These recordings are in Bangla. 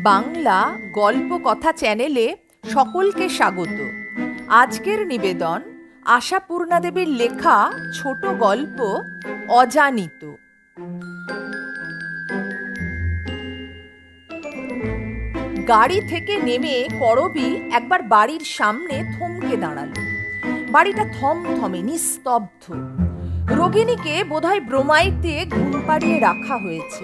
বাংলা গল্প কথা চ্যানেলে সকলকে স্বাগত। আজকের নিবেদন আশাপূর্ণা দেবীর লেখা ছোট গল্প অজানিত। গাড়ি থেকে নেমে করবী একবার বাড়ির সামনে থমকে দাঁড়ালো। বাড়িটা থমথমে নিস্তব্ধ। রোগিণীকে বোধহয় ব্রোমাইড দিয়ে ঘুম পাড়িয়ে রাখা হয়েছে,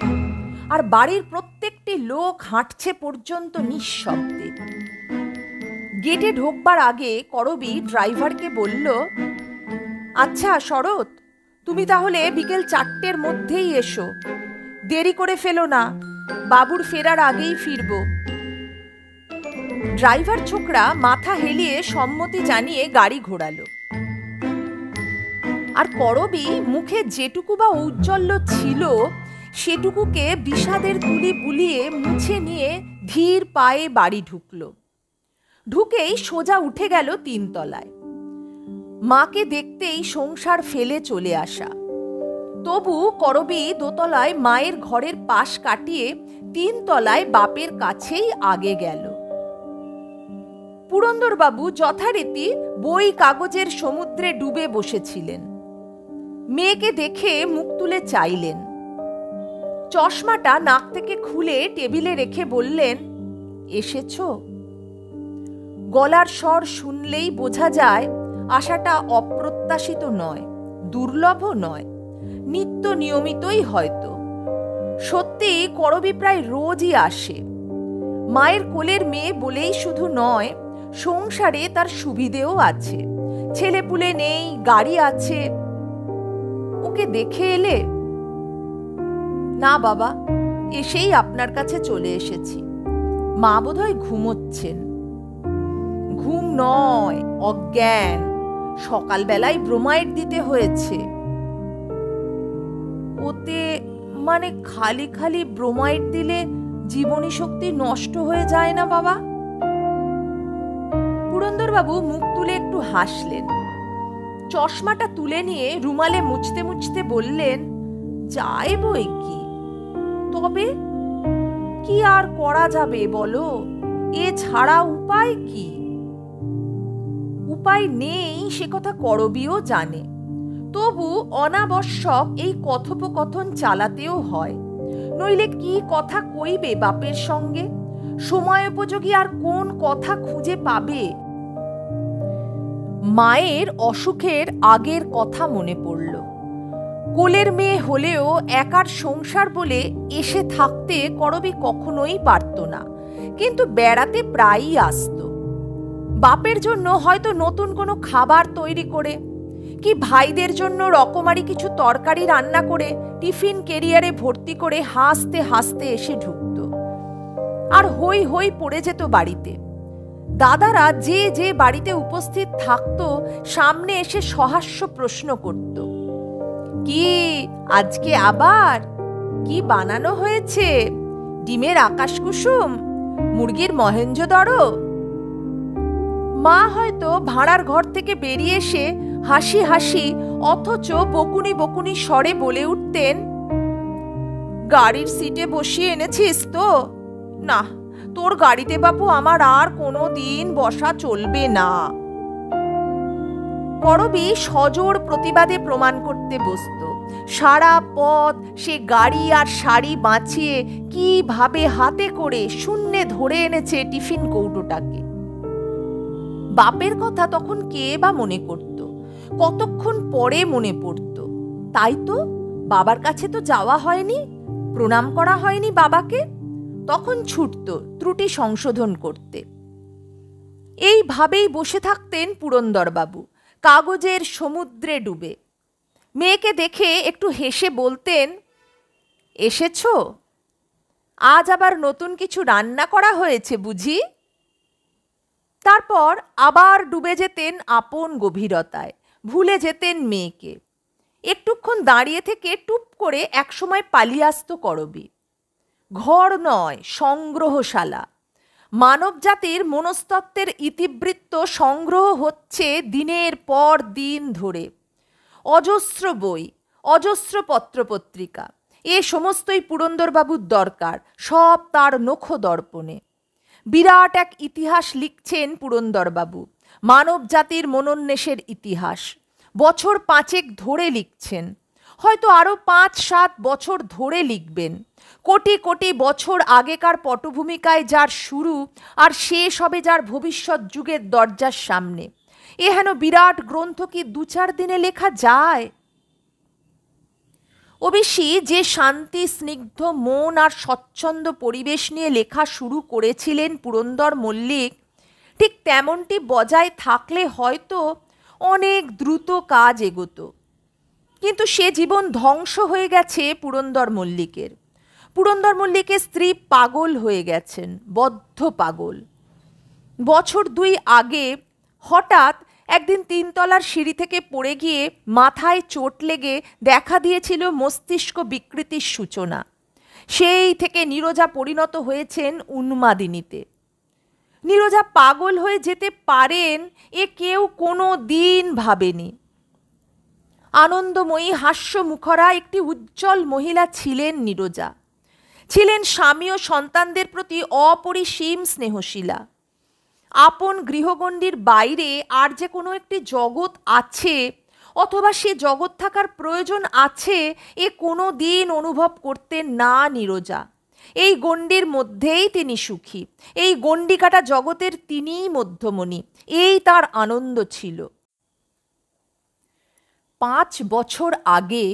আর বাড়ির প্রত্যেকটি লোক হাঁটছে পর্যন্ত নিঃশব্দে। গেটে ঢোকবার আগে করবী ড্রাইভারকে বলল, আচ্ছা শরৎ, তুমি তাহলে বিকেল 4টের মধ্যেই এসো, দেরি করে ফেলো না, বাবুর ফেরার আগেই ফিরব। ড্রাইভার ছোকরা মাথা হেলিয়ে সম্মতি জানিয়ে গাড়ি ঘোরালো। আর করবী মুখে যেটুকু বা ঔজ্জ্বল্য ছিল সেটুকুকে বিষাদের তুলি বুলিয়ে মুছে নিয়ে ধীর পায়ে বাড়ি ঢুকলো। ঢুকেই সোজা উঠে গেল 3 তলায়। মাকে দেখতেই সংসার ফেলে চলে আসা। তবু করবী দোতলায় মায়ের ঘরের পাশ কাটিয়ে 3 তলায় বাপের কাছেই আগে গেল। পুরন্দরবাবু যথারীতি বই কাগজের সমুদ্রে ডুবে বসেছিলেন। মেয়েকে দেখে মুখ তুলে চাইলেন। চশমাটা নাক থেকে খুলে টেবিলে রেখে বললেন, এসেছো? গলার স্বর শুনলেই বোঝা যায় আশাটা অপ্রত্যাশিত নয়, দুর্লভও নয়, নিত্য নিয়মিতই হয়তো। সত্যি করবী প্রায় রোজই আসে। মায়ের কোলের মেয়ে বলেই শুধু নয়, সংসারে তার সুবিধেও আছে। ছেলেপুলে নেই, গাড়ি আছে। ওকে দেখে এলে? না বাবা, এসেই আপনার কাছে চলে এসেছি। মা বোধহয় ঘুমোচ্ছেন। ঘুম নয়, অজ্ঞান। সকালবেলায় ব্রোমাইড দিতে হয়েছে। ওতে মানে খালি খালি ব্রোমাইড দিলে জীবনী শক্তি নষ্ট হয়ে যায় না বাবা? পুরন্দরবাবু মুখ তুলে একটু হাসলেন। চশমাটা তুলে নিয়ে রুমালে মুছতে মুছতে বললেন, যায় বই কি, তবে কি আর করা যাবে বলো? এ ছাড়া উপায় কি? উপায় নেই সে কথা করবীও জানে। তবু অনাবশ্যক এই কথোপকথন চালাতেও হয়, নইলে কি কথা কইবে বাপের সঙ্গে? সময়োপযোগী আর কোন কথা খুঁজে পাবে? মায়ের অসুখের আগের কথা মনে পড়ল। কোলের মেয়ে হলেও একার সংসার বলে এসে থাকতে করবী কখনোই পারত না, কিন্তু বেড়াতে প্রায়ই আসত। বাপের জন্য হয়তো নতুন কোনো খাবার তৈরি করে, কি ভাইদের জন্য রকমারি কিছু তরকারি রান্না করে টিফিন ক্যারিয়ারে ভর্তি করে হাসতে হাসতে এসে ঢুকত। আর হই হই পড়ে যেত বাড়িতে। দাদারা যে যে বাড়িতে উপস্থিত থাকত সামনে এসে সহাস্য প্রশ্ন করত, কি আজকে আবার কি বানানো হয়েছে? ডিমের আকাশ কুসুম, মুরগির মহেঞ্জোদড়ো? মা হয়তো ভাড়ার ঘর থেকে বেরিয়ে এসে হাসি হাসি অথচ বকুনি বকুনি স্বরে বলে উঠতেন, গাড়ির সিটে বসিয়ে এনেছিস তো? না, তোর গাড়িতে বাপু আমার আর কোনো দিন বসা চলবে না। করবী সজোর প্রতিবাদে প্রমাণ করতে বসত। সারা পথ সে গাড়ি আর শাড়ি বাঁচিয়ে কিভাবে হাতে করে শূন্যে ধরে এনেছে টিফিন কৌটোটাকে। বাপের কথা তখন কে বা মনে করত? কতক্ষণ পরে মনে পড়ত। তাই তো বাবার কাছে তো যাওয়া হয়নি, প্রণাম করা হয়নি বাবাকে। তখন ছুটত ত্রুটি সংশোধন করতে। এইভাবেই বসে থাকতেন পুরন্দরবাবু, কাগজের সমুদ্রে ডুবে। মেয়েকে দেখে একটু হেসে বলতেন, এসেছো? আজ আবার নতুন কিছু রান্না করা হয়েছে বুঝি? তারপর আবার ডুবে যেতেন আপন গভীরতায়, ভুলে যেতেন মেয়েকে। একটুক্ষণ দাঁড়িয়ে থেকে টুপ করে একসময় পালিয়ে আসত করবী। ঘর নয়, সংগ্রহশালা। মানব জাতির মনস্তত্ত্বের ইতিবৃত্ত সংগ্রহ হচ্ছে দিনের পর দিন ধরে। অজস্র বই, অজস্র পত্রপত্রিকা, এ সমস্তই পুরন্দরবাবুর দরকার, সব তার নখ দর্পণে। বিরাট এক ইতিহাস লিখছেন পুরন্দরবাবু, মানব জাতির মনোন্মেষের ইতিহাস। বছর 5 ধরে লিখছেন, হয়তো আরও 5-7 বছর ধরে লিখবেন। কোটি কোটি বছর আগেকার পটভূমিকায় যার শুরু আর শেষ হবে যার ভবিষ্যৎ যুগের দরজার সামনে। এ হেন বিরাট গ্রন্থ কি 2-4 দিনে লেখা যায়? অবশ্যই যে শান্তি স্নিগ্ধ মন আর স্বচ্ছন্দ পরিবেশ নিয়ে লেখা শুরু করেছিলেন পুরন্দর মল্লিক, ঠিক তেমনটি বজায় থাকলে হয়তো অনেক দ্রুত কাজ এগোতো। কিন্তু সে জীবন ধ্বংস হয়ে গেছে পুরন্দর মল্লিকের। পুরন্দর মল্লিকের স্ত্রী পাগল হয়ে গেছেন, বদ্ধ পাগল। বছর 2 আগে হঠাৎ একদিন 3 তলার সিঁড়ি থেকে পড়ে গিয়ে মাথায় চোট লেগে দেখা দিয়েছিল মস্তিষ্ক বিকৃতির সূচনা। সেই থেকে নীরজা পরিণত হয়েছেন উন্মাদিনীতে। নীরজা পাগল হয়ে যেতে পারেন এ কেউ কোনো দিন ভাবেনি। আনন্দময়ী হাস্যমুখরা একটি উজ্জ্বল মহিলা ছিলেন নীরজা। ছিলেন স্বামী ও সন্তানদের প্রতি অপরিসীম স্নেহশীলা। আপন গৃহগণ্ডির বাইরে আর যে কোনো একটি জগৎ আছে, অথবা সে জগৎ থাকার প্রয়োজন আছে, এ কোনো দিন অনুভব করতেন না নীরজা। এই গণ্ডির মধ্যেই তিনি সুখী, এই গণ্ডি কাটা জগতের তিনিই মধ্যমণি, এই তার আনন্দ ছিল। 5 বছর আগে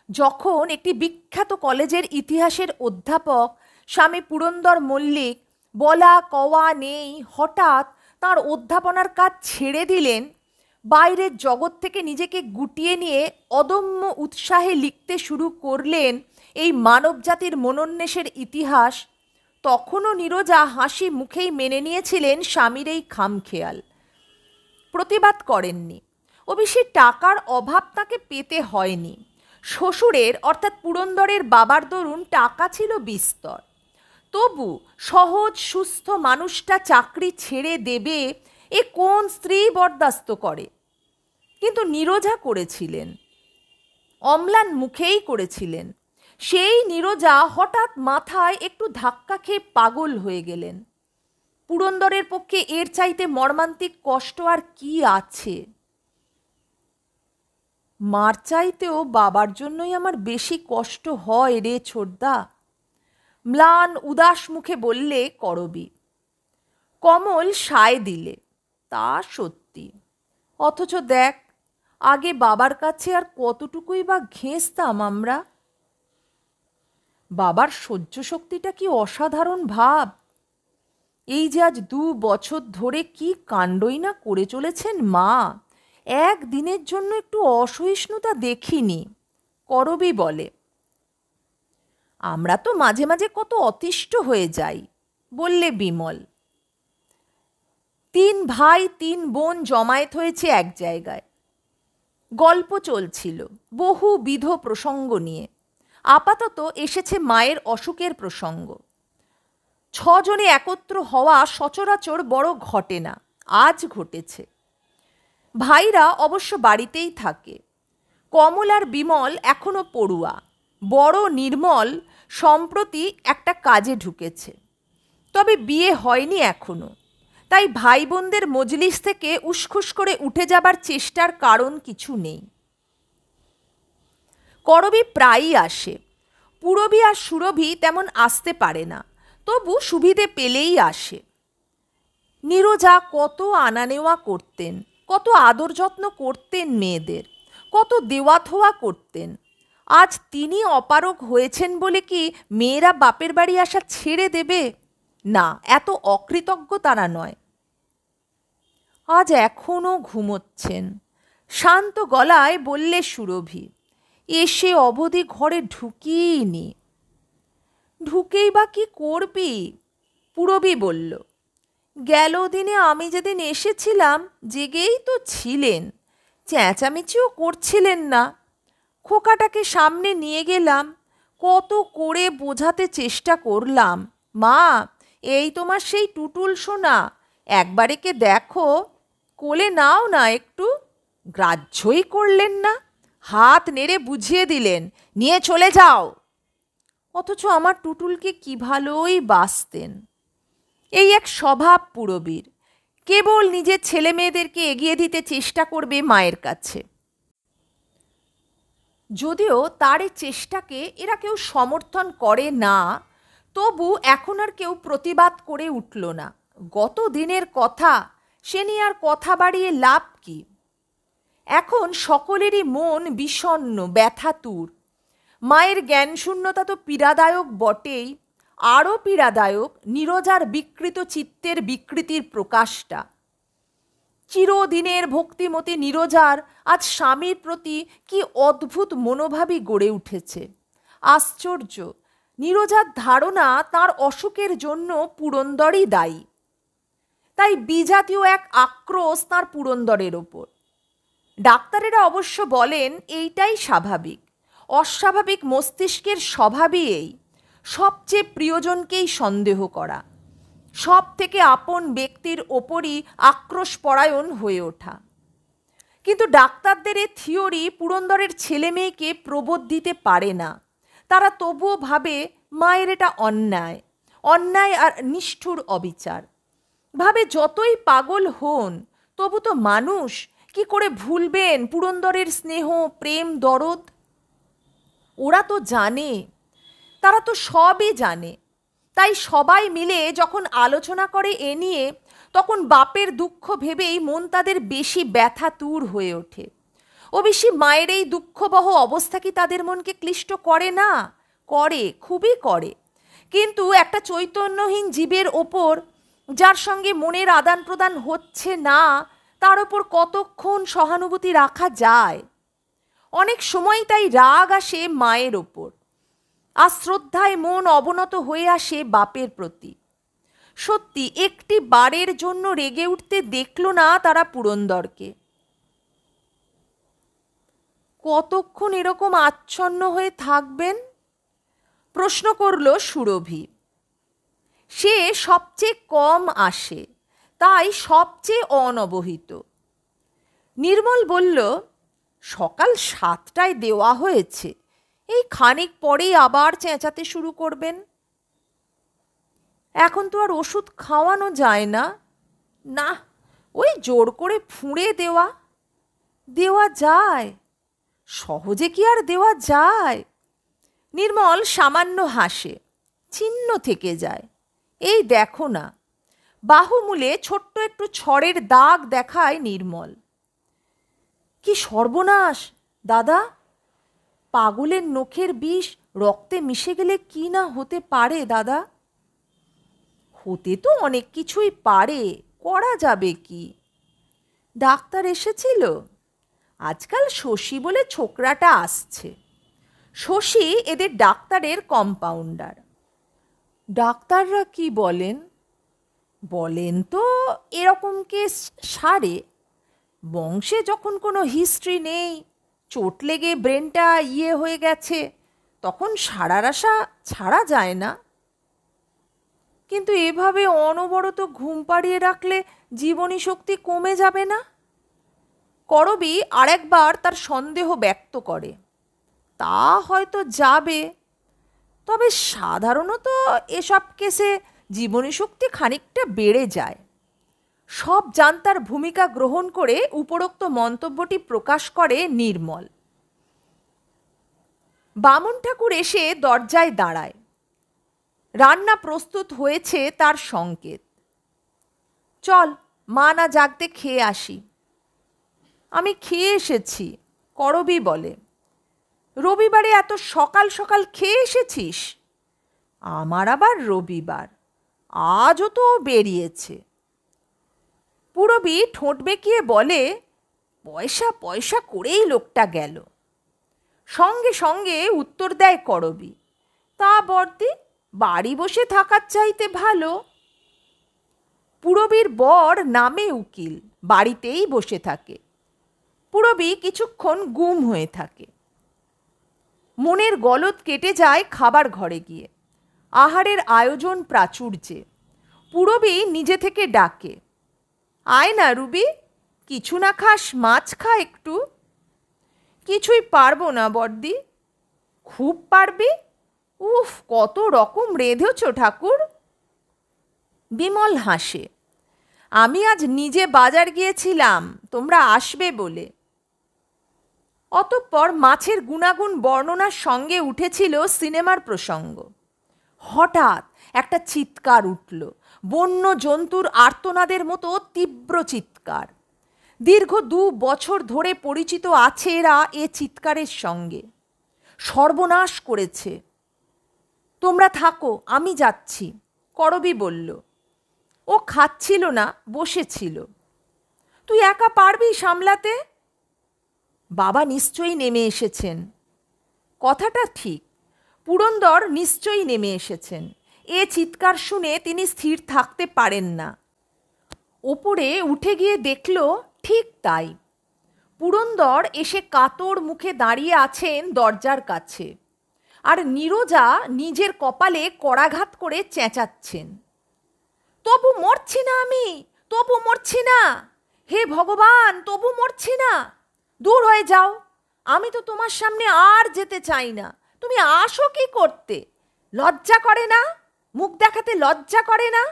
যখন একটি বিখ্যাত কলেজের ইতিহাসের অধ্যাপক স্বামী পুরন্দর মল্লিক বলা কওয়া নেই হঠাৎ তাঁর অধ্যাপনার কাজ ছেড়ে দিলেন, বাইরের জগৎ থেকে নিজেকে গুটিয়ে নিয়ে অদম্য উৎসাহে লিখতে শুরু করলেন এই মানবজাতির মনোন্মেষের ইতিহাস, তখনও নীরজা হাসি মুখেই মেনে নিয়েছিলেন স্বামীর এই খামখেয়াল, প্রতিবাদ করেননি। অবশ্যই টাকার অভাব তাকে পেতে হয়নি। শ্বশুরের অর্থাৎ পুরন্দরের বাবার দরুন টাকা ছিল বিস্তর। তবু সহজ সুস্থ মানুষটা চাকরি ছেড়ে দেবে এ কোন স্ত্রী বরদাস্ত করে? কিন্তু নীরজা করেছিলেন, অম্লান মুখেই করেছিলেন। সেই নীরজা হঠাৎ মাথায় একটু ধাক্কা খেয়ে পাগল হয়ে গেলেন। পুরন্দরের পক্ষে এর চাইতে মর্মান্তিক কষ্ট আর কি আছে? মার চাইতেও বাবার জন্যই আমার বেশি কষ্ট হয় রে ছোটদা, ম্লান উদাস মুখে বললে করবী। কমল সায় দিলে, তা সত্যি। অথচ দেখ, আগে বাবার কাছে আর কতটুকুই বা ঘেঁষতাম আমরা। বাবার সহ্য শক্তিটা কি অসাধারণ ভাব! এই যে আজ 2 বছর ধরে কি কাণ্ডই না করে চলেছেন মা, একদিনের জন্য একটু অসহিষ্ণুতা দেখিনি, করবী বলে। আমরা তো মাঝে মাঝে কত অতিষ্ঠ হয়ে যাই, বললে বিমল। 3 ভাই 3 বোন জমায়েত হয়েছে এক জায়গায়। গল্প চলছিল বহুবিধ প্রসঙ্গ নিয়ে। আপাতত এসেছে মায়ের অসুখের প্রসঙ্গ। 6 জনে একত্র হওয়া সচরাচর বড় ঘটে না, আজ ঘটেছে। ভাইরা অবশ্য বাড়িতেই থাকে। কমল আর বিমল এখনো পড়ুয়া। বড় নির্মল সম্প্রতি একটা কাজে ঢুকেছে, তবে বিয়ে হয়নি এখনো। তাই ভাই বোনদের মজলিস থেকে উসখুস করে উঠে যাবার চেষ্টার কারণ কিছু নেই। করবী প্রায়ই আসে। পুরবী আর সুরভী তেমন আসতে পারে না, তবু সুবিধে পেলেই আসে। নীরজা কত আনা নেওয়া করতেন, কত আদর যত্ন করতেন মেয়েদের, কত দেওয়া থোয়া করতেন। আজ তিনি অপারগ হয়েছেন বলে কি মেয়েরা বাপের বাড়ি আসা ছেড়ে দেবে? না, এত অকৃতজ্ঞ তারা নয়। আজ এখনও ঘুমোচ্ছেন, শান্ত গলায় বললে সুরভী। এসে অবধি ঘরে ঢুকিয়েইনি। ঢুকেই বা কি করবি? পুরবী বলল। গেল দিনে আমি যেদিন এসেছিলাম জেগেই তো ছিলেন, চেঁচামেচিও করছিলেন না। খোকাটাকে সামনে নিয়ে গেলাম, কত করে বোঝাতে চেষ্টা করলাম, মা এই তোমার সেই টুটুল সোনা, একবার একে দেখো, কোলে নাও না একটু। গ্রাহ্যই করলেন না, হাত নেড়ে বুঝিয়ে দিলেন, নিয়ে চলে যাও। অথচ আমার টুটুলকে কি ভালোই বাসতেন। এই এক স্বভাব পুরবীর, কেবল নিজের ছেলে মেয়েদেরকে এগিয়ে দিতে চেষ্টা করবে মায়ের কাছে। যদিও তার এই চেষ্টাকে এরা কেউ সমর্থন করে না, তবু এখন আর কেউ প্রতিবাদ করে উঠল না। গত দিনের কথা, সে নিয়ে আর কথা বাড়িয়ে লাভ কি? এখন সকলেরই মন বিষণ্ণ, ব্যথাতুর। মায়ের জ্ঞানশূন্যতা তো পীড়াদায়ক বটেই, আরও পীড়াদায়ক নীরজার বিকৃত চিত্তের বিকৃতির প্রকাশটা। চিরদিনের ভক্তিমতী নীরজার আজ স্বামীর প্রতি কি অদ্ভুত মনোভাবই গড়ে উঠেছে। আশ্চর্য, নীরজার ধারণা তার অসুখের জন্য পুরন্দরই দায়ী। তাই বিজাতীয় এক আক্রোশ তার পুরন্দরের ওপর। ডাক্তারেরা অবশ্য বলেন এইটাই স্বাভাবিক। অস্বাভাবিক মস্তিষ্কের স্বভাবই এই, সবচেয়ে প্রিয়জনকেই সন্দেহ করা, সব থেকে আপন ব্যক্তির ওপরই আক্রোশপরায়ণ হয়ে ওঠা। কিন্তু ডাক্তারদের এ থিওরি পুরন্দরের ছেলে মেয়েকে প্রবোধ দিতে পারে না। তারা তবুও ভাবে মায়ের এটা অন্যায়, অন্যায় আর নিষ্ঠুর অবিচার। ভাবে যতই পাগল হন, তবু তো মানুষ, কি করে ভুলবেন পুরন্দরের স্নেহ, প্রেম, দরদ? ওরা তো জানে, তারা তো সবই জানে। তাই সবাই মিলে যখন আলোচনা করে এ নিয়ে, তখন বাপের দুঃখ ভেবেই মন তাদের বেশি ব্যথাতুর হয়ে ওঠে। ও বেশি মায়ের এই দুঃখবহ অবস্থা কি তাদের মনকে ক্লিষ্ট করে না? করে, খুবই করে। কিন্তু একটা চৈতন্যহীন জীবের ওপর, যার সঙ্গে মনের আদান প্রদান হচ্ছে না, তার ওপর কতক্ষণ সহানুভূতি রাখা যায়? অনেক সময় তাই রাগ আসে মায়ের ওপর, আর শ্রদ্ধায় মন অবনত হয়ে আসে বাপের প্রতি। সত্যি একটি বারের জন্য রেগে উঠতে দেখল না তারা পুরন্দরকে। কতক্ষণ এরকম আচ্ছন্ন হয়ে থাকবেন? প্রশ্ন করল সুরভি। সে সবচেয়ে কম আসে, তাই সবচেয়ে অনবহিত। নির্মল বলল, সকাল 7টায় দেওয়া হয়েছে, এই খানিক পরেই আবার চেঁচাতে শুরু করবেন। এখন তো আর ওষুধ খাওয়ানো যায় না। না, ওই জোর করে ফুঁড়ে দেওয়া যায়? সহজে কি আর দেওয়া যায়? নির্মল সামান্য হাসে, ছিন্ন থেকে যায়। এই দেখো না। বাহুমূলে ছোট্ট একটু ছড়ের দাগ দেখায় নির্মল। কি সর্বনাশ দাদা! পাগলের নখের বিষ রক্তে মিশে গেলে কি না হতে পারে দাদা? হতে তো অনেক কিছুই পারে, করা যাবে কি? ডাক্তার এসেছিল? আজকাল শশী বলে ছোকরাটা আসছে। শশী এদের ডাক্তারের কম্পাউন্ডার। ডাক্তাররা কি বলেন? বলেন তো এরকম কেস সারে। বংশে যখন কোনো হিস্ট্রি নেই, চোট লেগে ব্রেনটা হয়ে গেছে, তখন সারার আশা ছাড়া যায় না। কিন্তু এভাবে অনবরত ঘুম পাড়িয়ে রাখলে জীবনী শক্তি কমে যাবে না? করবী আরেকবার তার সন্দেহ ব্যক্ত করে। তা হয়তো যাবে, তবে সাধারণত এসব কেসে জীবনী শক্তি খানিকটা বেড়ে যায়। সব জান্তার ভূমিকা গ্রহণ করে উপরোক্ত মন্তব্যটি প্রকাশ করে নির্মল। বামন ঠাকুর এসে দরজায় দাঁড়ায়। রান্না প্রস্তুত হয়েছে তার সংকেত। চল, মা না জাগতে খেয়ে আসি। আমি খেয়ে এসেছি, করবী বলে। রবিবারে এত সকাল সকাল খেয়ে এসেছিস? আমার আবার রবিবার, আজও তো বেরিয়েছে। পুরবী ঠোঁট বেঁকিয়ে বলে, পয়সা পয়সা করেই লোকটা গেল। সঙ্গে সঙ্গে উত্তর দেয় করবী, তা বর্দি, বাড়ি বসে থাকার চাইতে ভালো। পুরবীর বর নামে উকিল, বাড়িতেই বসে থাকে। পুরবী কিছুক্ষণ গুম হয়ে থাকে। মনের গলদ কেটে যায় খাবার ঘরে গিয়ে। আহারের আয়োজন প্রাচুর্যে। পুরবী নিজে থেকে ডাকে, আয় না রুবি, কিছু না খাস, মাছ খা একটু। কিছুই পারবো না বর্দি। খুব পারবি? উফ, কত রকম রেঁধেছ ঠাকুর। বিমল হাসে। আমি আজ নিজে বাজার গিয়েছিলাম তোমরা আসবে বলে। অতঃপর মাছের গুণাগুণ বর্ণনার সঙ্গে উঠেছিল সিনেমার প্রসঙ্গ। হঠাৎ একটা চিৎকার উঠল, বন্য জন্তুর আর্তনাদের মতো তীব্র চিৎকার। দীর্ঘ 2 বছর ধরে পরিচিত আছে এরা এ চিৎকারের সঙ্গে। সর্বনাশ করেছে। তোমরা থাকো, আমি যাচ্ছি, করবী বলল। ও খাচ্ছিল না, বসেছিল। তুই একা পারবি সামলাতে? বাবা নিশ্চয়ই নেমে এসেছেন। কথাটা ঠিক, পুরন্দর নিশ্চয়ই নেমে এসেছেন। এ চিৎকার শুনে তিনি স্থির থাকতে পারেন না। ওপরে উঠে গিয়ে দেখল ঠিক তাই। পুরন্দর এসে কাতর মুখে দাঁড়িয়ে আছেন দরজার কাছে, আর নীরজা নিজের কপালে করাঘাত করে চেঁচাচ্ছেন, তবু মরছি না আমি, তবু মরছি না, হে ভগবান, তবু মরছি না, দূর হয়ে যাও, আমি তো তোমার সামনে আর যেতে চাই না, তুমি আসো কি করতে? লজ্জা করে না? মুখ দেখাতে লজ্জা করে না?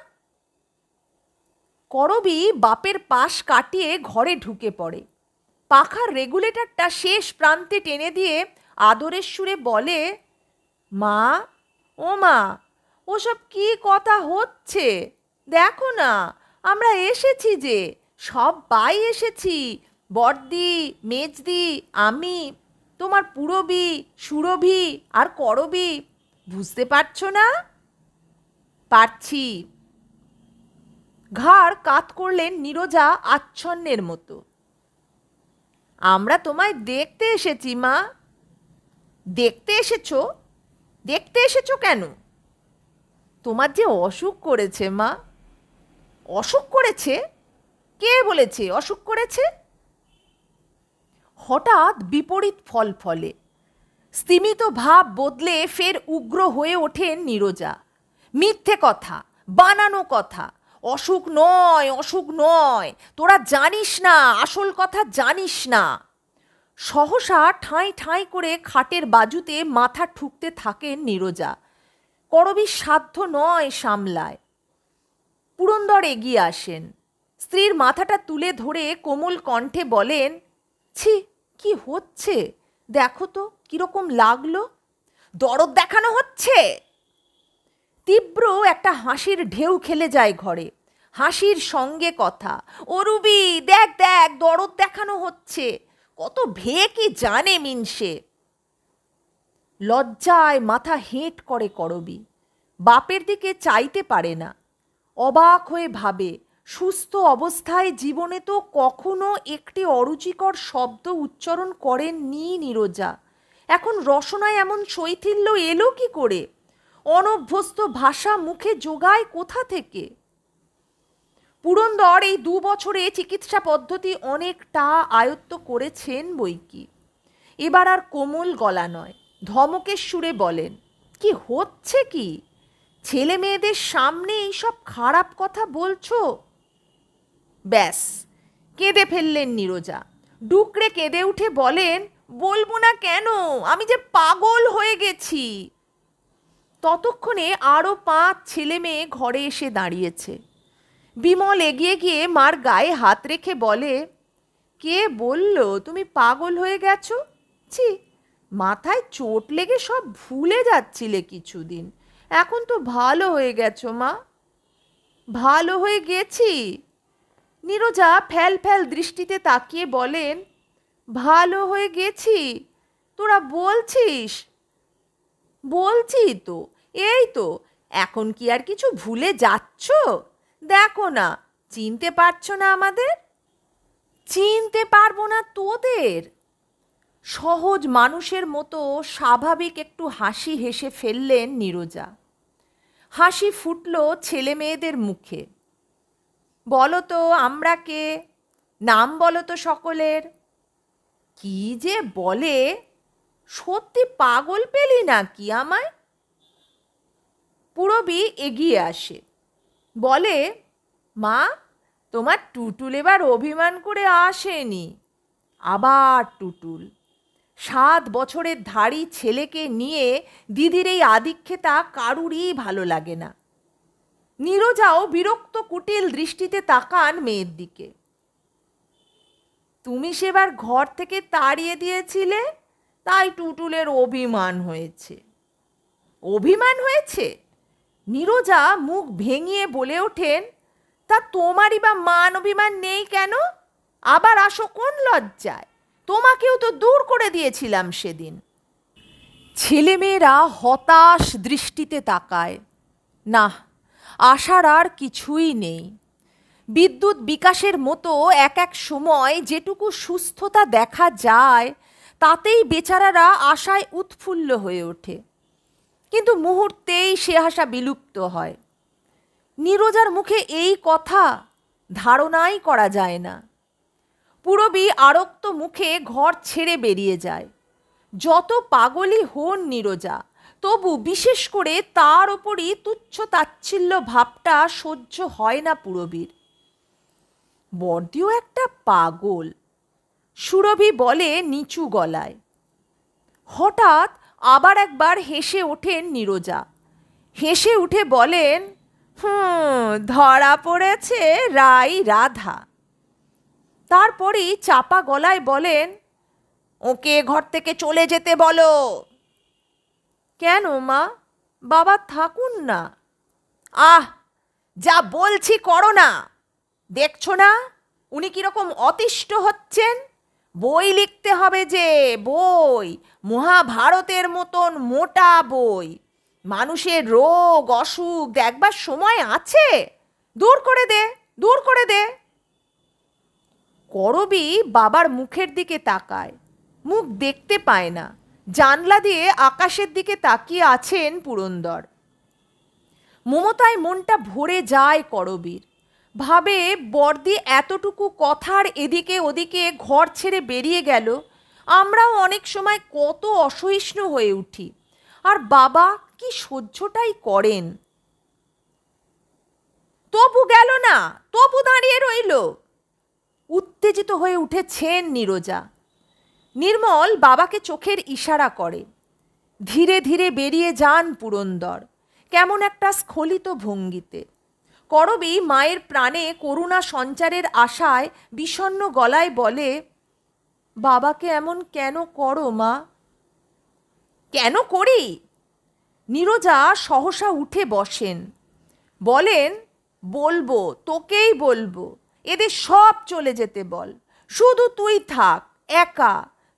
করবী বাপের পাশ কাটিয়ে ঘরে ঢুকে পড়ে। পাখার রেগুলেটরটা শেষ প্রান্তে টেনে দিয়ে আদরের সুরে বলে, মা, ও মা, ওসব কি কথা হচ্ছে? দেখো না, আমরা এসেছি যে, সবাই এসেছি, বড়দি, মেজদি, আমি, তোমার পুরবী, সুরভি আর করবী। বুঝতে পারছো না? পারছি। ঘাড় কাত করলেন নীরজা আচ্ছন্নের মতো। আমরা তোমায় দেখতে এসেছি মা। দেখতে এসেছো? দেখতে এসেছো কেন? তোমার যে অসুখ করেছে মা। অসুখ করেছে? কে বলেছে অসুখ করেছে? হঠাৎ বিপরীত ফল ফলে। স্তিমিত ভাব বদলে ফের উগ্র হয়ে ওঠেন নীরজা। মিথ্যে কথা, বানানো কথা, অসুখ নয়, অসুখ নয়, তোরা জানিস না, আসল কথা জানিস না। সহসা ঠাঁই ঠাঁই করে খাটের বাজুতে মাথা ঠুকতে থাকেন নীরজা। করবীর সাধ্য নয় সামলায়। পুরন্দর এগিয়ে আসেন, স্ত্রীর মাথাটা তুলে ধরে কোমল কণ্ঠে বলেন, ছি, কি হচ্ছে দেখো তো, কিরকম লাগলো? দরদ দেখানো হচ্ছে। তীব্র একটা হাসির ঢেউ খেলে যায় ঘরে। হাসির সঙ্গে কথা, ও রুবি, দেখ দেখ, দরদ দেখানো হচ্ছে। কত ভে কি জানে মিনসে। লজ্জায় মাথা হেঁট করে করবী। বাপের দিকে চাইতে পারে না। অবাক হয়ে ভাবে, সুস্থ অবস্থায় জীবনে তো কখনো একটি অরুচিকর শব্দ উচ্চারণ করেননি নীরজা। এখন রসনায় এমন শৈথিল্য এলো কি করে? অনভ্যস্ত ভাষা মুখে জোগায় কোথা থেকে? পুরন্দর এই 2 বছরে চিকিৎসা পদ্ধতি অনেকটা আয়ত্ত করেছেন বৈকি। এবার আর কোমল গলা নয়, ধমকের সুরে বলেন, কি হচ্ছে কি? ছেলে মেয়েদের সামনে এইসব খারাপ কথা বলছো? ব্যাস, কেঁদে ফেললেন নীরজা। ডুকরে কেঁদে উঠে বলেন, বলবো না কেন, আমি যে পাগল হয়ে গেছি। ততক্ষণে আরও 5 ছেলে মেয়ে ঘরে এসে দাঁড়িয়েছে। বিমল এগিয়ে গিয়ে মার গায়ে হাত রেখে বলে, কে বলল তুমি পাগল হয়ে গেছো? ছি, মাথায় চোট লেগে সব ভুলে যাচ্ছিলে কিছুদিন, এখন তো ভালো হয়ে গেছো মা। ভালো হয়ে গেছি? নীরজা ফ্যাল ফ্যাল দৃষ্টিতে তাকিয়ে বলেন, ভালো হয়ে গেছি? তোরা বলছিস? বলছি তো, এই তো, এখন কি আর কিছু ভুলে যাচ্ছ? দেখো না, চিনতে পারছো না আমাদের? চিনতে পারবো না তোদের? সহজ মানুষের মতো স্বাভাবিক একটু হাসি হেসে ফেললেন নীরজা। হাসি ফুটল ছেলে মেয়েদের মুখে। বলো তো আমরা কে? নাম বলো তো সকলের। কি যে বলে, সত্যি পাগল পেলি নাকি আমায়? পুরবী এগিয়ে আসে, বলে, মা, তোমার টুটুল এবার অভিমান করে আসেনি। আবার টুটুল। 7 বছরের ধাড়ি ছেলেকে নিয়ে দিদির এই আদিক্ষেতা কারুরই ভালো লাগে না। নীরজাও বিরক্ত কুটিল দৃষ্টিতে তাকান মেয়ের দিকে। তুমি সেবার ঘর থেকে তাড়িয়ে দিয়েছিলে, তাই টুটুলের অভিমান হয়েছে। অভিমান হয়েছে? নীরজা মুখ ভেঙিয়ে বলে ওঠেন, তা তোমারই বা মান অভিমান নেই কেন? আবার আসো কোন লজ্জায়? তোমাকেও তো দূর করে দিয়েছিলাম সেদিন। ছেলেমেয়েরা হতাশ দৃষ্টিতে তাকায়। না, আশার আর কিছুই নেই। বিদ্যুৎ বিকাশের মতো এক এক সময় যেটুকু সুস্থতা দেখা যায়, তাতেই বেচারারা আশায় উৎফুল্ল হয়ে ওঠে। কিন্তু মুহূর্তেই সে আশা বিলুপ্ত হয়। নীরজার মুখে এই কথা ধারণাই করা যায় না। পুরবী আরক্ত মুখে ঘর ছেড়ে বেরিয়ে যায়। যত পাগলই হন নীরজা, তবু বিশেষ করে তার ওপরই তুচ্ছ তাচ্ছিল্য ভাবটা সহ্য হয় না পুরবীর। বর্দিও একটা পাগল, সুরভি বলে নিচু গলায়। হঠাৎ আবার একবার হেসে ওঠেন নীরজা। হেসে উঠে বলেন, ধরা পড়েছে রাই রাধা। তারপরই চাপা গলায় বলেন, ওকে ঘর থেকে চলে যেতে বলো। কেন মা, বাবা থাকুন না। আহ, যা বলছি করো না। দেখছো না উনি কিরকম অতিষ্ঠ হচ্ছেন? বই লিখতে হবে যে, বই, মহাভারতের মতন মোটা বই। মানুষের রোগ অসুখ দেখবার সময় আছে? দূর করে দে, দূর করে দে। করবী বাবার মুখের দিকে তাকায়, মুখ দেখতে পায় না। জানলা দিয়ে আকাশের দিকে তাকিয়ে আছেন পুরন্দর। মমতায় মনটা ভরে যায় করবীর। ভাবে, বর্দি এতটুকু কথার এদিকে ওদিকে ঘর ছেড়ে বেরিয়ে গেল, আমরাও অনেক সময় কত অসহিষ্ণু হয়ে উঠি, আর বাবা কি সহ্যটাই করেন। তবু গেল না, তবু দাঁড়িয়ে রইল। উত্তেজিত হয়ে উঠেছেন নীরজা। নির্মল বাবাকে চোখের ইশারা করে। ধীরে ধীরে বেরিয়ে যান পুরন্দর, কেমন একটা স্খলিত ভঙ্গিতে। করবী মায়ের প্রাণে করুণা সঞ্চারের আশায় বিষণ্ণ গলায় বলে, বাবাকে এমন কেন করো মা? কেন করি? নীরজা সহসা উঠে বসেন, বলেন, বলবো, তোকেই বলবো। এদের সব চলে যেতে বল, শুধু তুই থাক একা।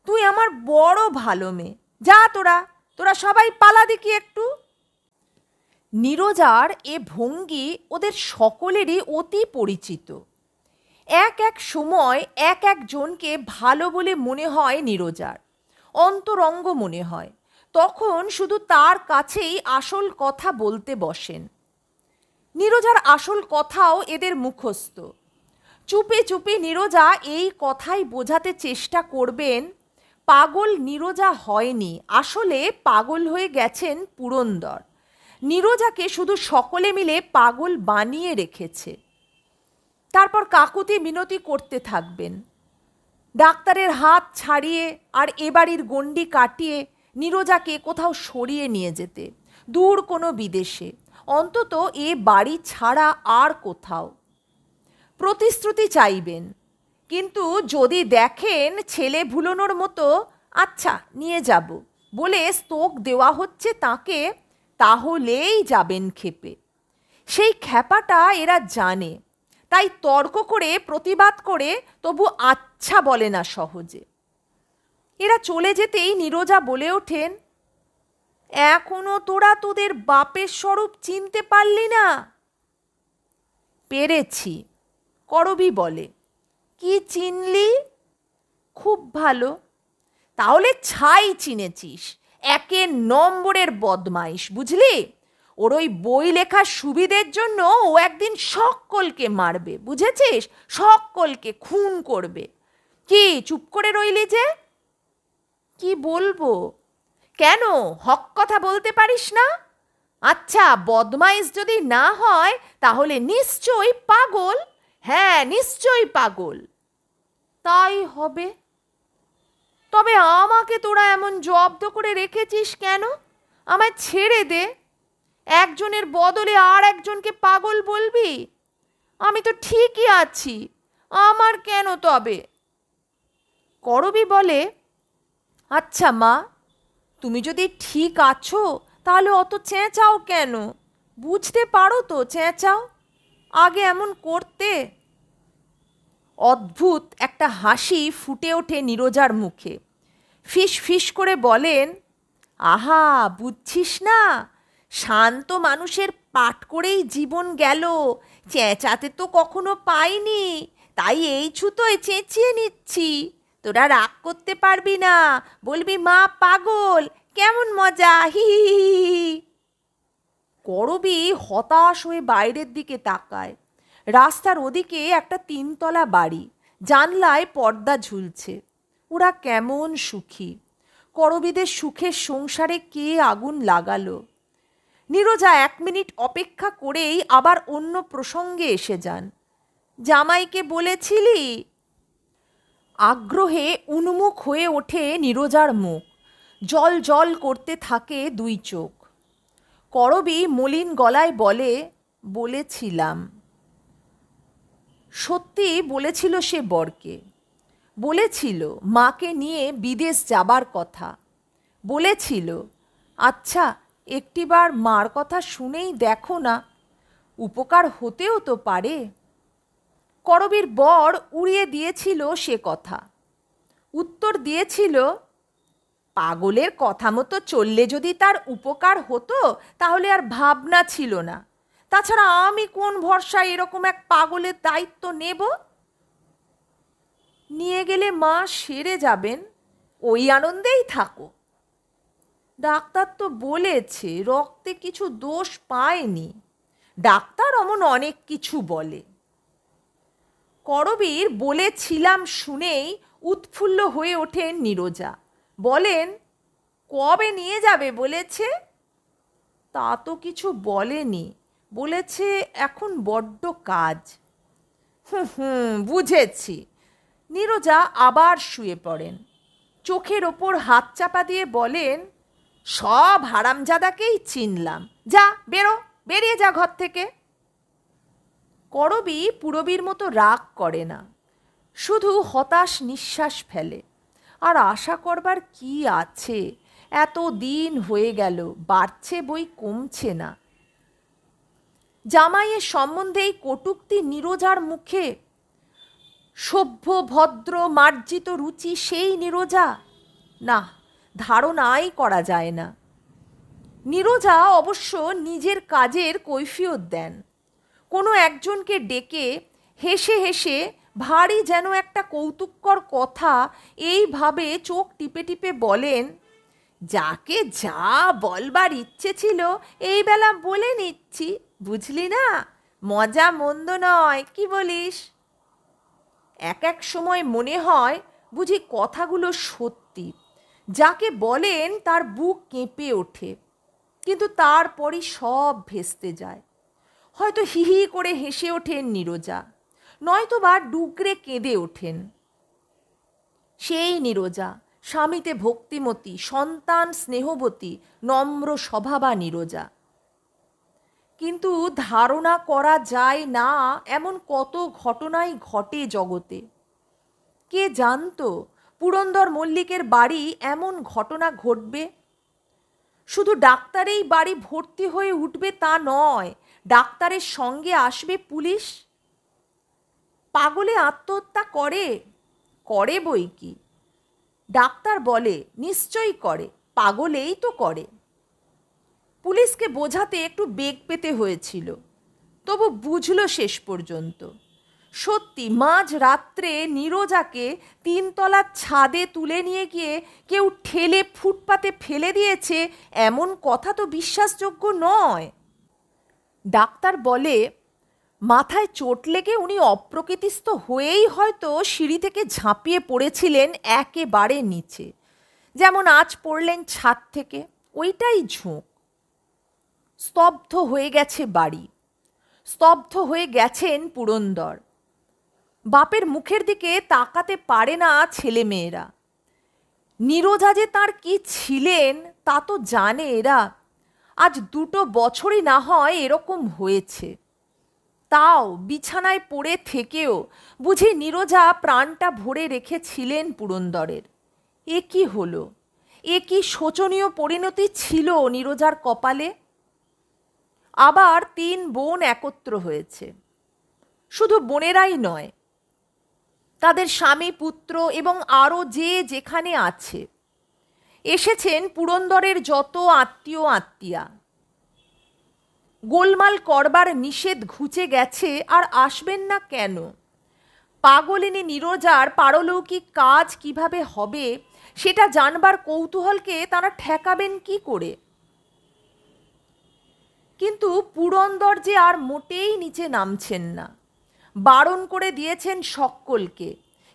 তুই আমার বড় ভালো মেয়ে। যা, তোরা তোরা সবাই পালা দেখি একটু। নীরজার এ ভঙ্গি ওদের সকলেরই অতি পরিচিত। এক এক সময় এক একজনকে ভালো বলে মনে হয় নীরজার, অন্তরঙ্গ মনে হয়। তখন শুধু তার কাছেই আসল কথা বলতে বসেন। নীরজার আসল কথাও এদের মুখস্থ। চুপে চুপে নীরজা এই কথাই বোঝাতে চেষ্টা করবেন, পাগল নীরজা হয়নি, আসলে পাগল হয়ে গেছেন পুরন্দর। নীরজাকে শুধু সকলে মিলে পাগল বানিয়ে রেখেছে। তারপর কাকুতি মিনতি করতে থাকবেন, ডাক্তারের হাত ছাড়িয়ে আর এ বাড়ির গণ্ডি কাটিয়ে নীরজাকে কোথাও সরিয়ে নিয়ে যেতে, দূর কোনো বিদেশে, অন্তত এ বাড়ি ছাড়া আর কোথাও। প্রতিশ্রুতি চাইবেন, কিন্তু যদি দেখেন ছেলে ভুলোনোর মতো আচ্ছা নিয়ে যাব বলে স্তোক দেওয়া হচ্ছে তাকে, তাহলেই যাবেন ক্ষেপে। সেই খ্যাপাটা এরা জানে, তাই তর্ক করে প্রতিবাদ করে তবু আচ্ছা বলে না সহজে। এরা চলে যেতেই নীরজা বলে ওঠেন, এখনো তোরা তোদের বাপের স্বরূপ চিনতে পারলি না? পেরেছি, করবী বলে। কি চিনলি? খুব ভালো। তাহলে ছাই চিনেছিস, 1 নম্বরের বদমাইশ, বুঝলি? ওর ওই বই লেখার সুবিধের জন্য ও একদিন সকলকে মারবে, বুঝেছিস? সকলকে খুন করবে। কি চুপ করে রইলি যে? কি বলবো? কেন, হক কথা বলতে পারিস না? আচ্ছা, বদমাইশ যদি না হয় তাহলে নিশ্চয়ই পাগল। হ্যাঁ, নিশ্চয়ই পাগল। তাই হবে। তবে আমাকে তোরা এমন জব্দ করে রেখেছিস কেন? আমায় ছেড়ে দে। একজনের বদলে আর একজনকে পাগল বলবি? আমি তো ঠিকই আছি, আমার কেন তবে? করবী বলে, আচ্ছা মা, তুমি যদি ঠিক আছো তাহলে অত চেঁচাও কেন? বুঝতে পারো তো চেঁচাও, আগে এমন করতে। অদ্ভুত একটা হাসি ফুটে ওঠে নীরজার মুখে। ফিস ফিস করে বলেন, আহা, বুঝছিস না? শান্ত মানুষের পাট করেই জীবন গেল, চেঁচাতে তো কখনো পাইনি, তাই এই ছুতোয় চেঁচিয়ে নিচ্ছি। তোরা রাগ করতে পারবি না, বলবি মা পাগল, কেমন মজা, হি হি হি হি। করবী হতাশ হয়ে বাইরের দিকে তাকায়। রাস্তার ওদিকে একটা 3তলা বাড়ি, জানলায় পর্দা ঝুলছে। ওরা কেমন সুখী। করবীদের সুখের সংসারে কে আগুন লাগালো? নীরজা 1 মিনিট অপেক্ষা করেই আবার অন্য প্রসঙ্গে এসে যান। জামাইকে বলেছিলি? আগ্রহে উন্মুখ হয়ে ওঠে নীরজার মুখ, জল জল করতে থাকে 2 চোখ। করবী মলিন গলায় বলে, বলেছিলাম। সত্যি বলেছিল সে বরকে। বলেছিল মাকে নিয়ে বিদেশ যাবার কথা। বলেছিল, আচ্ছা একটিবার মার কথা শুনেই দেখো না, উপকার হতেও তো পারে। করবীর বর উড়িয়ে দিয়েছিল সে কথা। উত্তর দিয়েছিল, পাগলের কথা মতো চললে যদি তার উপকার হতো তাহলে আর ভাবনা ছিল না। তাছাড়া আমি কোন ভরসায় এরকম এক পাগলের দায়িত্ব নেব? নিয়ে গেলে মা সেরে যাবেন, ওই আনন্দেই থাকো। ডাক্তার তো বলেছে রক্তে কিছু দোষ পায়নি। ডাক্তার অমন অনেক কিছু বলে। করবীর বলেছিলাম শুনেই উৎফুল্ল হয়ে ওঠেন নীরজা। বলেন, কবে নিয়ে যাবে বলেছে? তা তো কিছু বলেনি, বলেছে এখন বড্ড কাজ। বুঝেছি। নীরজা আবার শুয়ে পড়েন। চোখের ওপর হাত চাপা দিয়ে বলেন, সব হারামজাদাকেই চিনলাম, যা বেরো, বেরিয়ে যা ঘর থেকে। করবী পুরবীর মতো রাগ করে না, শুধু হতাশ নিঃশ্বাস ফেলে। আর আশা করবার কি আছে? এত দিন হয়ে গেল, বাড়ছে বই কমছে না। জামাইয়ের সম্বন্ধেই কটূক্তি নীরজার মুখে। সভ্য ভদ্র মার্জিত রুচি সেই নীরজা? না, ধারণাই করা যায় না। নীরজা অবশ্য নিজের কাজের কৈফিয়ত দেন। কোনো একজনকে ডেকে হেসে হেসে ভারী যেন একটা কৌতুককর কথা এইভাবে চোখ টিপে টিপে বলেন, যাকে যা বলবার ইচ্ছে ছিল এই বেলা বলে নিচ্ছি, বুঝলি না? মজা মন্দ নয়, কি বলিস? এক এক সময় মনে হয় বুঝি কথাগুলো সত্যি। যাকে বলেন তার বুক কেঁপে ওঠে, কিন্তু তারপরই সব ভেস্তে যায়। হয়তো হি হি করে হেসে ওঠেন নীরজা, নয়তো বা ডুকরে কেঁদে ওঠেন। সেই নীরজা, স্বামীতে ভক্তিমতী, সন্তান স্নেহবতী, নম্র স্বভাবা নীরজা। কিন্তু ধারণা করা যায় না এমন কত ঘটনাই ঘটে জগতে। কে জানতো পুরন্দর মল্লিকের বাড়ি এমন ঘটনা ঘটবে? শুধু ডাক্তারেই বাড়ি ভর্তি হয়ে উঠবে তা নয়, ডাক্তারের সঙ্গে আসবে পুলিশ। পাগলে আত্মহত্যা করে? করে বই কি। ডাক্তার বলে নিশ্চয়ই করে, পাগলেই তো করে। পুলিশকে বোঝাতে একটু বেগ পেতে হয়েছিল, তবু বুঝলো শেষ পর্যন্ত। সত্যি মাঝ রাত্রে নীরজাকে 3তলার ছাদে তুলে নিয়ে গিয়ে কেউ ঠেলে ফুটপাতে ফেলে দিয়েছে, এমন কথা তো বিশ্বাসযোগ্য নয়। ডাক্তার বলে মাথায় চোট লেগে উনি অপ্রকৃতিস্থ হয়েই হয়তো সিঁড়ি থেকে ঝাঁপিয়ে পড়েছিলেন একেবারে নিচে, যেমন আজ পড়লেন ছাদ থেকে, ওইটাই ঝোঁক। স্তব্ধ হয়ে গেছে বাড়ি, স্তব্ধ হয়ে গেছেন পুরন্দর। বাপের মুখের দিকে তাকাতে পারে না ছেলে মেয়েরা। নীরজা যে তার কি ছিলেন তা তো জানে এরা। আজ 2 বছরই না হয় এরকম হয়েছে, তাও বিছানায় পড়ে থেকেও বুঝি নীরজা প্রাণটা ভরে রেখেছিলেন পুরন্দরের। এ কি হলো? এ কি শোচনীয় পরিণতি ছিল নীরজার কপালে। আবার 3 বোন একত্র হয়েছে। শুধু বোনেরাই নয়, তাদের স্বামী পুত্র এবং আরও যে যেখানে আছে এসেছেন পুরন্দরের যত আত্মীয় আত্মীয়া। গোলমাল করবার নিষেধ ঘুচে গেছে, আর আসবেন না কেন? পাগলিনী নীরজার পারলৌকিক কাজ কিভাবে হবে সেটা জানবার কৌতূহলকে তারা ঠেকাবেন কি করে? কিন্তু পুরন্দর যে আর মোটেই নিচে নামছেন না। বারণ করে দিয়েছেন সকলকে,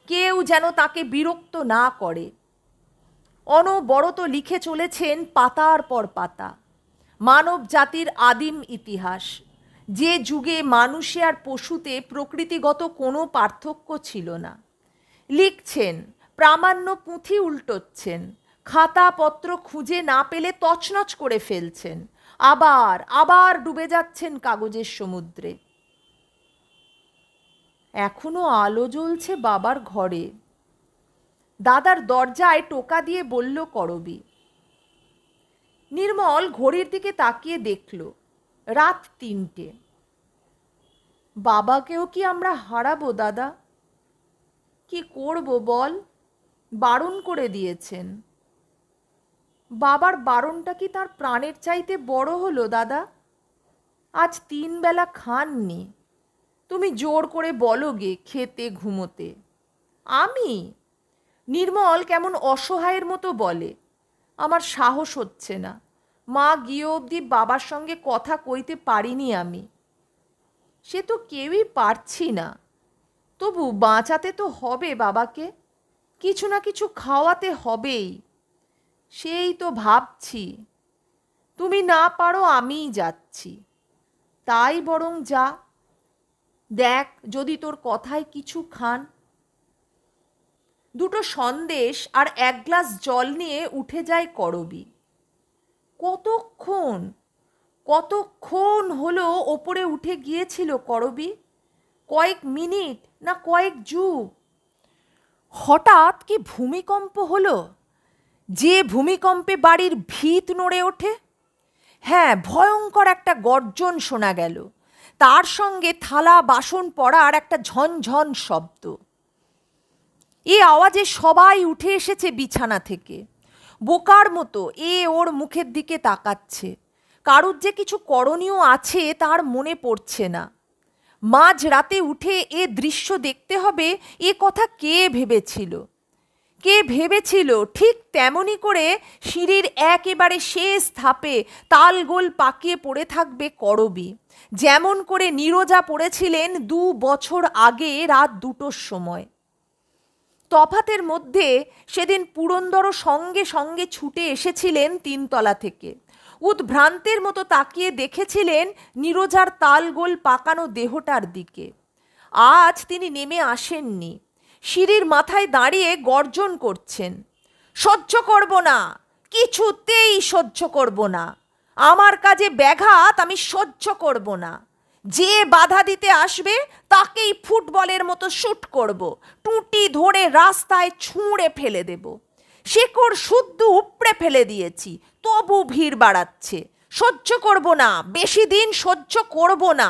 কেউ যেন তাকে বিরক্ত না করে। অনবরত লিখে চলেছেন পাতার পর পাতা মানব জাতির আদিম ইতিহাস, যে যুগে মানুষে আর পশুতে প্রকৃতিগত কোনো পার্থক্য ছিল না। লিখছেন, প্রামাণ্য পুঁথি উল্টোচ্ছেন, খাতাপত্র খুঁজে না পেলে তছনছ করে ফেলছেন, আবার আবার ডুবে যাচ্ছেন কাগজের সমুদ্রে। এখনো আলো জ্বলছে বাবার ঘরে। দাদার দরজায় টোকা দিয়ে বলল করবী। নির্মল ঘড়ির দিকে তাকিয়ে দেখল রাত 3টে। বাবাকেও কি আমরা হারাবো দাদা? কি করব বল? বারণ করে দিয়েছেন। বাবার বারণটা কি তার প্রাণের চাইতে বড় হলো দাদা? আজ 3 বেলা খাননি, তুমি জোর করে বলো গে খেতে ঘুমোতে। আমি? নির্মল কেমন অসহায়ের মতো বলে। আমার সাহস হচ্ছে না, মা গিয়ে অবধি বাবার সঙ্গে কথা কইতে পারিনি আমি। সে তো কেউই পারছি না, তবু বাঁচাতে তো হবে বাবাকে, কিছু না কিছু খাওয়াতে হবেই। সেই তো ভাবছি, তুমি না পারো আমিই যাচ্ছি। তাই বরং যা, দেখ যদি তোর কথায় কিছু খান। 2 সন্দেশ আর 1 গ্লাস জল নিয়ে উঠে যায় করবী। কতক্ষণ কতক্ষণ হলো ওপরে উঠে গিয়েছিল করবী? কয়েক মিনিট না কয়েক যুগ? হঠাৎ কি ভূমিকম্প হলো, যে ভূমিকম্পে বাড়ির ভিত নড়ে ওঠে। হ্যাঁ, ভয়ঙ্কর একটা গর্জন শোনা গেল, তার সঙ্গে থালা বাসন পড়ার একটা ঝনঝন শব্দ। এ আওয়াজে সবাই উঠে এসেছে বিছানা থেকে। বোকার মতো এ ওর মুখের দিকে তাকাচ্ছে। কারুর যে কিছু করণীয় আছে তার মনে পড়ছে না। মাঝ রাতে উঠে এ দৃশ্য দেখতে হবে, এ কথা কে ভেবেছিল? কে ভেবেছিল ঠিক তেমনি করে সিঁড়ির একেবারে শেষ ধাপে তালগোল পাকিয়ে পড়ে থাকবে করবী, যেমন করে নীরজা পড়েছিলেন 2 বছর আগে রাত 2টোর সময়। তফাতের মধ্যে সেদিন পুরন্দরও সঙ্গে সঙ্গে ছুটে এসেছিলেন 3 তলা থেকে। উদ্ভ্রান্তের মতো তাকিয়ে দেখেছিলেন নীরজার তালগোল পাকানো দেহটার দিকে। আজ তিনি নেমে আসেননি, সিঁড়ির মাথায় দাঁড়িয়ে গর্জন করছেন, সহ্য করব না, কিছুতেই সহ্য করব না, আমার কাজে ব্যাঘাত আমি সহ্য করব না। যে বাধা দিতে আসবে তাকেই ফুটবলের মতো শুট করব, টুটি ধরে রাস্তায় ছুঁড়ে ফেলে দেব। শেকড় শুদ্ধ উপড়ে ফেলে দিয়েছি, তবু ভিড় বাড়াচ্ছে। সহ্য করব না, বেশি দিন সহ্য করব না।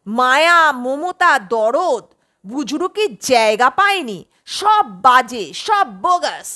মায়া মমতা দরদ বুজরুকির জায়গা পায়নি, সব বাজে, সব বোগাস।